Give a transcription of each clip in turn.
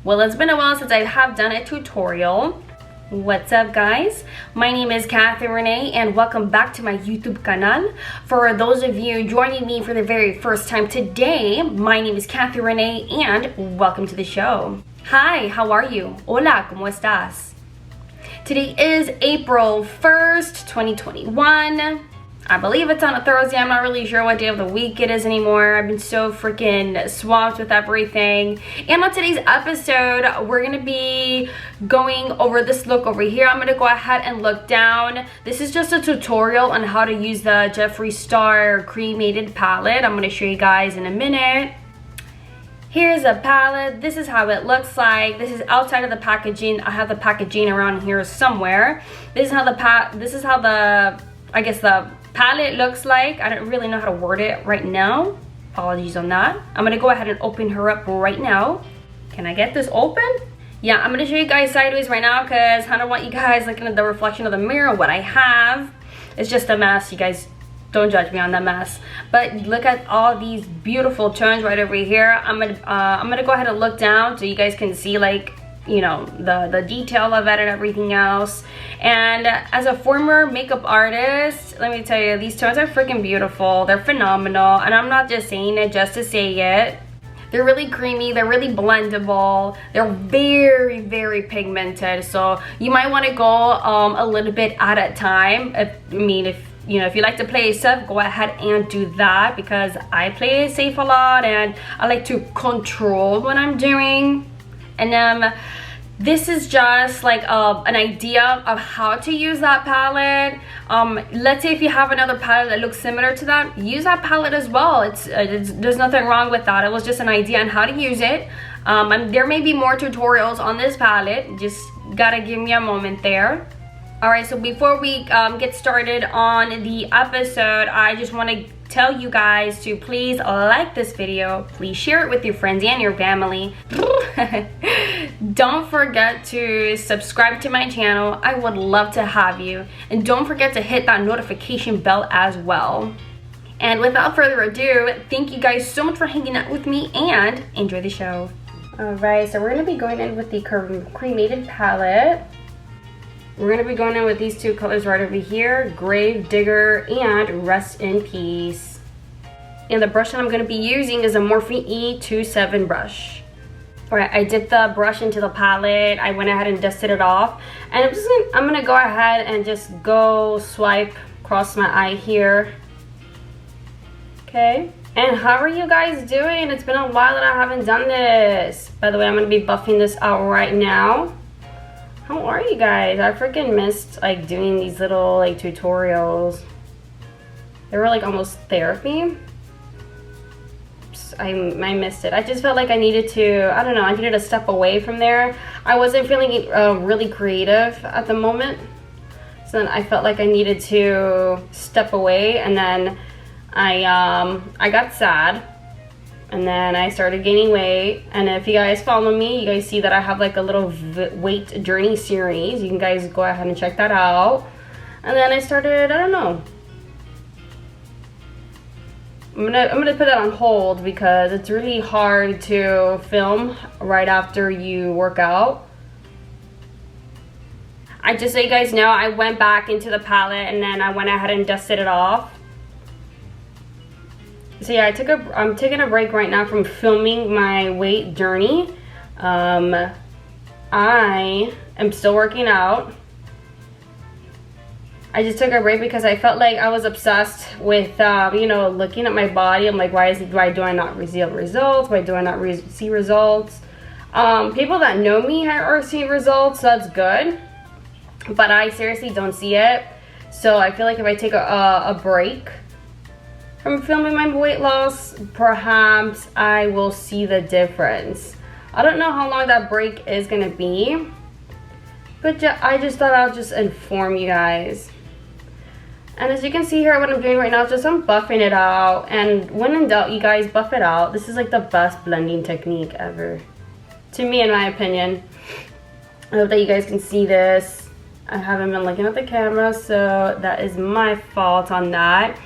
Well, it's been a while since I have done a tutorial. What's up, guys? My name is kathyyrenee and welcome back to my YouTube channel. For those of you joining me for the very first time today, my name is kathyyrenee and welcome to the show. Hi, how are you? Hola, ¿cómo estás? Today is April 1st, 2021. I believe it's on a Thursday. I'm not really sure what day of the week it is anymore. I've been so freaking swamped with everything. And on today's episode, we're gonna be going over this look over here. I'm gonna go ahead and look down. This is just a tutorial on how to use the Jeffree Star Cremated Palette. I'm gonna show you guys in a minute. Here's a palette. This is how it looks like. This is outside of the packaging. I have the packaging around here somewhere. This is how the palette looks like. I don't really know how to word it right now. Apologies on that. I'm gonna go ahead and open her up right now. Can I get this open? Yeah, I'm gonna show you guys sideways right now because I don't want you guys looking at the reflection of the mirror. What I have is just a mess. You guys don't judge me on that mess. But look at all these beautiful tones right over here. I'm gonna go ahead and look down so you guys can see, like, you know, the detail of it and everything else. And as a former makeup artist, let me tell you, these tones are freaking beautiful. They're phenomenal, and I'm not just saying it just to say it. They're really creamy, they're really blendable, they're very, very pigmented, so you might want to go a little bit at a time. If you like to play it safe, go ahead and do that, because I play it safe a lot and I like to control what I'm doing. And this is just like an idea of how to use that palette. Let's say if you have another palette that looks similar to that, use that palette as well. There's nothing wrong with that. It was just an idea on how to use it. And there may be more tutorials on this palette. Just gotta give me a moment there. Alright, so before we get started on the episode, I just want to tell you guys to please like this video, please share it with your friends and your family. Don't forget to subscribe to my channel. I would love to have you, and don't forget to hit that notification bell as well. And without further ado, thank you guys so much for hanging out with me and enjoy the show. Alright, so we're going to be going in with the Cremated Palette. We're going to be going in with these two colors right over here, Grave Digger and Rest in Peace. And the brush that I'm going to be using is a Morphe E27 brush. Alright, I dipped the brush into the palette. I went ahead and dusted it off. And I'm going to go ahead and just go swipe across my eye here. Okay. And how are you guys doing? It's been a while that I haven't done this. By the way, I'm going to be buffing this out right now. How are you guys? I freaking missed like doing these little like tutorials. They were like almost therapy. I missed it. I just felt like I needed to, I don't know, I needed to step away from there. I wasn't feeling really creative at the moment. So then I felt like I needed to step away, and then I got sad. And then I started gaining weight. And if you guys follow me, you guys see that I have like a little weight journey series. You can guys go ahead and check that out. And then I started, I don't know. I'm gonna put that on hold because it's really hard to film right after you work out. Just so you guys know, I went back into the palette and then I went ahead and dusted it off. So yeah, I'm taking a break right now from filming my weight journey. I am still working out. I just took a break because I felt like I was obsessed with, looking at my body. I'm like, why do I not see results? Why do I not see results? People that know me are seeing results, so that's good. But I seriously don't see it. So I feel like if I take a break from filming my weight loss, perhaps I will see the difference. I don't know how long that break is gonna be, but I just thought I'll just inform you guys. And as you can see here, what I'm doing right now is just I'm buffing it out. And when in doubt, you guys, buff it out. This is like the best blending technique ever, to me, in my opinion. I hope that you guys can see this. I haven't been looking at the camera, so that is my fault on that.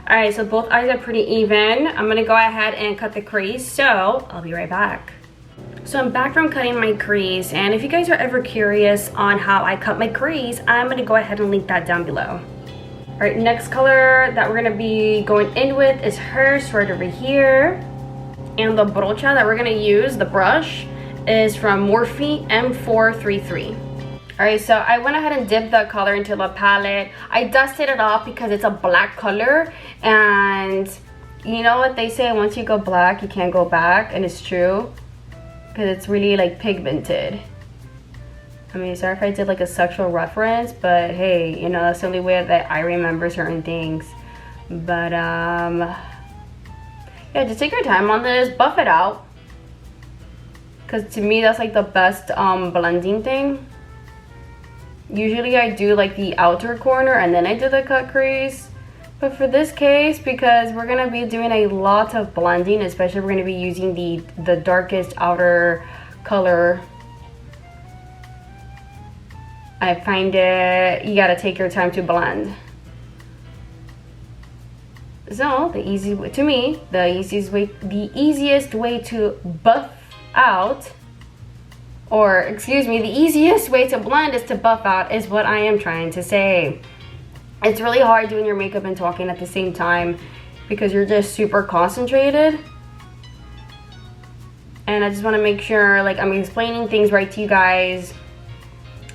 Alright, so both eyes are pretty even. I'm gonna go ahead and cut the crease, so I'll be right back. So I'm back from cutting my crease, and if you guys are ever curious on how I cut my crease, I'm gonna go ahead and link that down below. All right, next color that we're gonna be going in with is hers right over here. And the brocha that we're gonna use, the brush, is from Morphe M433. All right, so I went ahead and dipped the color into the palette. I dusted it off because it's a black color, and you know what they say, once you go black, you can't go back, and it's true. Because it's really like pigmented. I mean, sorry if I did like a sexual reference, but hey, you know, that's the only way that I remember certain things. But yeah, just take your time on this, buff it out. Because to me, that's like the best blending thing. Usually I do like the outer corner and then I do the cut crease. But for this case, because we're gonna be doing a lot of blending, especially we're gonna be using the darkest outer color, I find it, you gotta take your time to blend. So the easy way, to me, the easiest way to buff out, or excuse me, the easiest way to blend is to buff out, is what I am trying to say. It's really hard doing your makeup and talking at the same time because you're just super concentrated. And I just want to make sure like I'm explaining things right to you guys.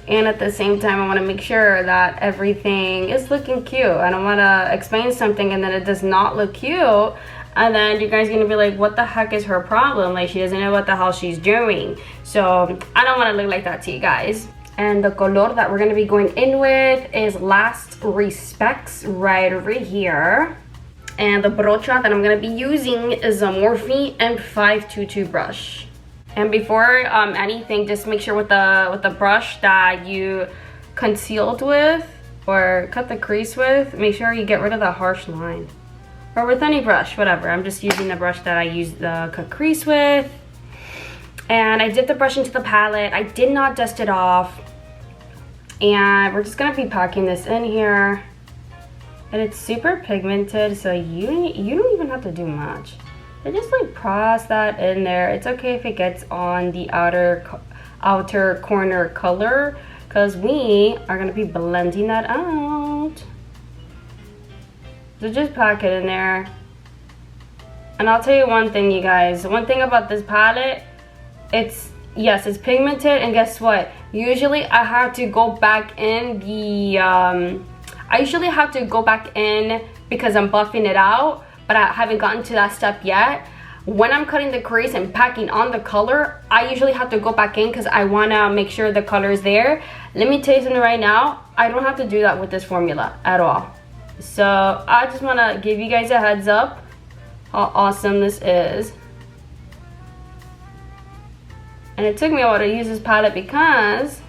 And at the same time, I want to make sure that everything is looking cute. I don't want to explain something and then it does not look cute. And then you guys are going to be like, what the heck is her problem? Like, she doesn't know what the hell she's doing. So I don't want to look like that to you guys. And the color that we're going to be going in with is Last Respects right over here. And the brocha that I'm going to be using is a Morphe M522 brush. And before anything, just make sure with the brush that you concealed with or cut the crease with, make sure you get rid of the harsh line. Or with any brush, whatever. I'm just using the brush that I used the cut crease with. And I dipped the brush into the palette. I did not dust it off. And we're just gonna be packing this in here. And it's super pigmented, so you don't even have to do much. I just like press that in there. It's okay if it gets on the outer corner color, because we are gonna be blending that out. So just pack it in there. And I'll tell you one thing, you guys. One thing about this palette, yes, it's pigmented, and guess what? Usually I have to go back in I usually have to go back in because I'm buffing it out, but I haven't gotten to that step yet. When I'm cutting the crease and packing on the color, I usually have to go back in because I want to make sure the color is there. Let me tell you something right now. I don't have to do that with this formula at all. So I just want to give you guys a heads up how awesome this is. And it took me a while to use this palette because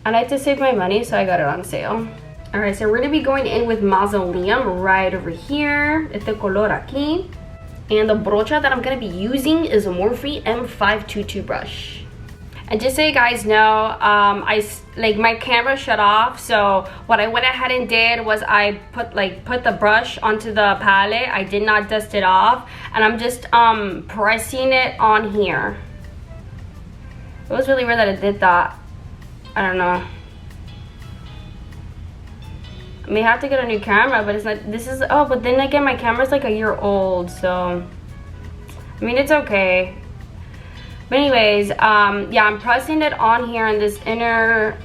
I like to save my money, so I got it on sale. Alright, so we're going to be going in with Mausoleum right over here. Este color aquí. And the brocha that I'm going to be using is a Morphe M522 brush. And just so you guys know, my camera shut off, so what I went ahead and did was I put the brush onto the palette. I did not dust it off, and I'm just pressing it on here. It was really weird that it did that. I don't know. I may have to get a new camera, but it's not. Oh, but then again, my camera's like a year old, so I mean, it's okay. But anyways, yeah, I'm pressing it on here in this inner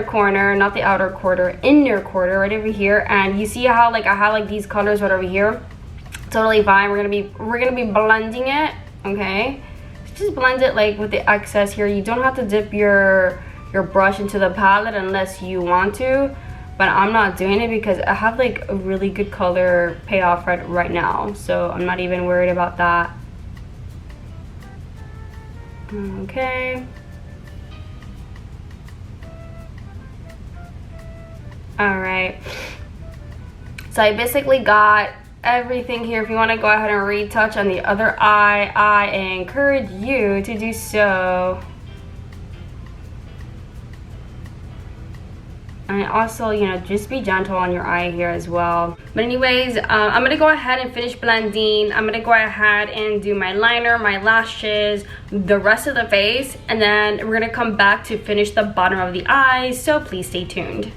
corner, not the outer quarter, inner quarter right over here. And you see how like I have like these colors right over here? Totally fine. We're gonna be blending it, okay? Just blend it like with the excess here. You don't have to dip your brush into the palette unless you want to, but I'm not doing it because I have like a really good color payoff right now, so I'm not even worried about that. Okay. All right. So I basically got everything here. If you want to go ahead and retouch on the other eye, I encourage you to do so. And also, you know, just be gentle on your eye here as well. But anyways, I'm gonna go ahead and finish blending. I'm gonna go ahead and do my liner, my lashes, the rest of the face, and then we're gonna come back to finish the bottom of the eyes, so please stay tuned.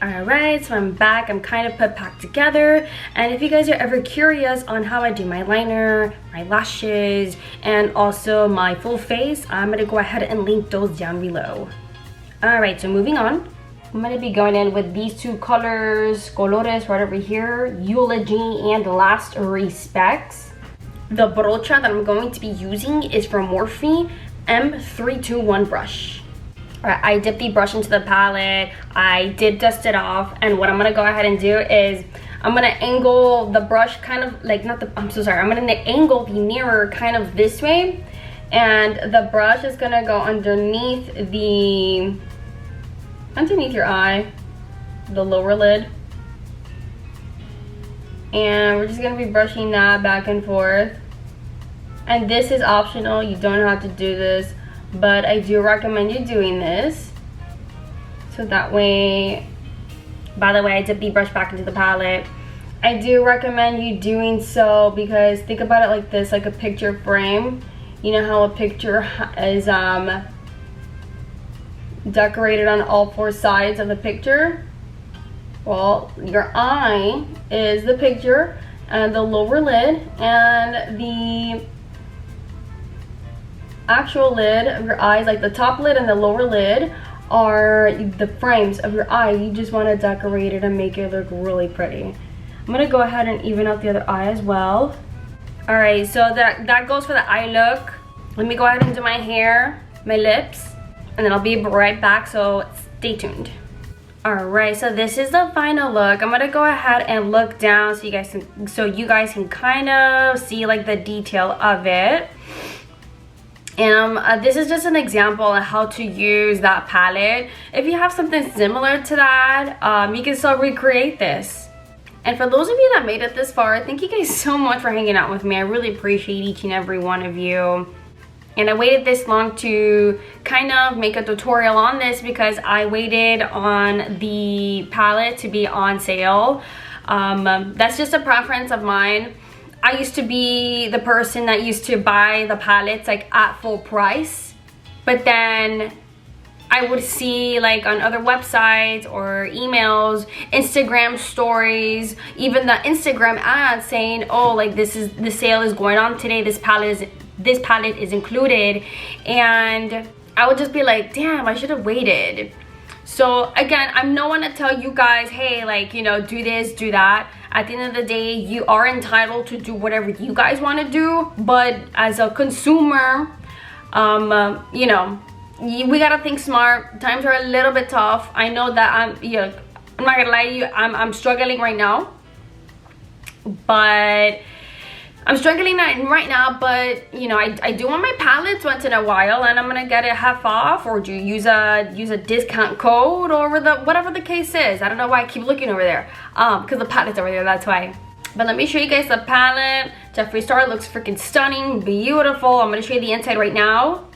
Alright, so I'm back. I'm kind of put back together, and if you guys are ever curious on how I do my liner, my lashes, and also my full face, I'm gonna go ahead and link those down below. Alright, so moving on. I'm going to be going in with these two colors right over here, Eulogy and Last Respects. The brocha that I'm going to be using is from Morphe M321 brush. Alright, I dipped the brush into the palette, I did dust it off, and what I'm going to go ahead and do is I'm going to angle the brush kind of like, I'm going to angle the mirror kind of this way, and the brush is going to go underneath your eye, the lower lid, and we're just going to be brushing that back and forth. And this is optional, you don't have to do this, but I do recommend you doing this, so that way, by the way, I dipped the brush back into the palette. I do recommend you doing so because think about it like this, like a picture frame. You know how a picture is decorated on all four sides of the picture? Well, your eye is the picture, and the lower lid and the actual lid of your eyes, like the top lid and the lower lid, are the frames of your eye. You just want to decorate it and make it look really pretty. I'm gonna go ahead and even out the other eye as well. Alright, so that goes for the eye look. Let me go ahead and do my hair, my lips, and then I'll be right back, so stay tuned. Alright, so this is the final look. I'm gonna go ahead and look down so you guys can kind of see like the detail of it. And this is just an example of how to use that palette. If you have something similar to that, you can still recreate this. And for those of you that made it this far, thank you guys so much for hanging out with me. I really appreciate each and every one of you. And I waited this long to kind of make a tutorial on this because I waited on the palette to be on sale. That's just a preference of mine. I used to be the person that used to buy the palettes like at full price, but then I would see like on other websites or emails, Instagram stories, even the Instagram ads saying, oh, like the sale is going on today, this palette is included, and I would just be like, damn, I should have waited. So again, I'm no one to tell you guys, hey, like, you know, do this, do that. At the end of the day, you are entitled to do whatever you guys want to do, but as a consumer, you know, we gotta think smart. Times are a little bit tough. I know that I'm not gonna lie to you, I'm struggling right now, but I'm struggling right now, but you know, I do want my palettes once in a while, and I'm gonna get it half off or do use a discount code or whatever the case is. I don't know why I keep looking over there, because the palette's over there, that's why. But let me show you guys the palette. Jeffree Star looks freaking stunning, beautiful. I'm gonna show you the inside right now,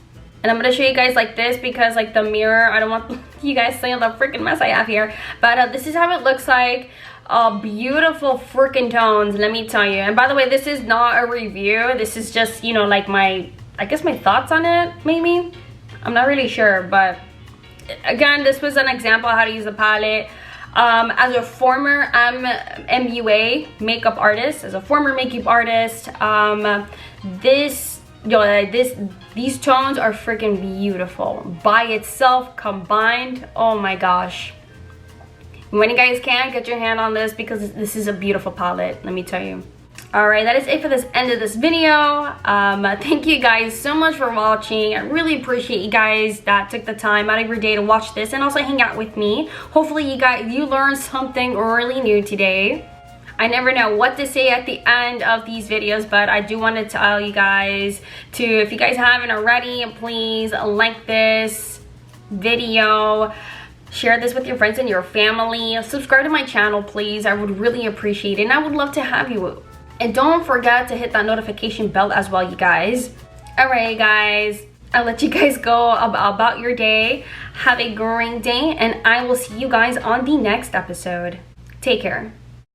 and I'm gonna show you guys like this because like the mirror, I don't want you guys seeing the freaking mess I have here. But this is how it looks like. Beautiful freaking tones, let me tell you. And by the way, this is not a review, this is just, you know, like I guess my thoughts on it, maybe. I'm not really sure, but again, this was an example of how to use the palette. As a former MUA makeup artist, these tones are freaking beautiful by itself, combined, oh my gosh. When you guys can, get your hand on this because this is a beautiful palette, let me tell you. Alright, that is it for this end of this video. Thank you guys so much for watching. I really appreciate you guys that took the time out of your day to watch this and also hang out with me. Hopefully you learned something really new today. I never know what to say at the end of these videos, but I do want to tell you guys to, if you guys haven't already, please like this video. Share this with your friends and your family. Subscribe to my channel, please. I would really appreciate it, and I would love to have you. And don't forget to hit that notification bell as well, you guys. Alright, guys. I'll let you guys go about your day. Have a great day, and I will see you guys on the next episode. Take care.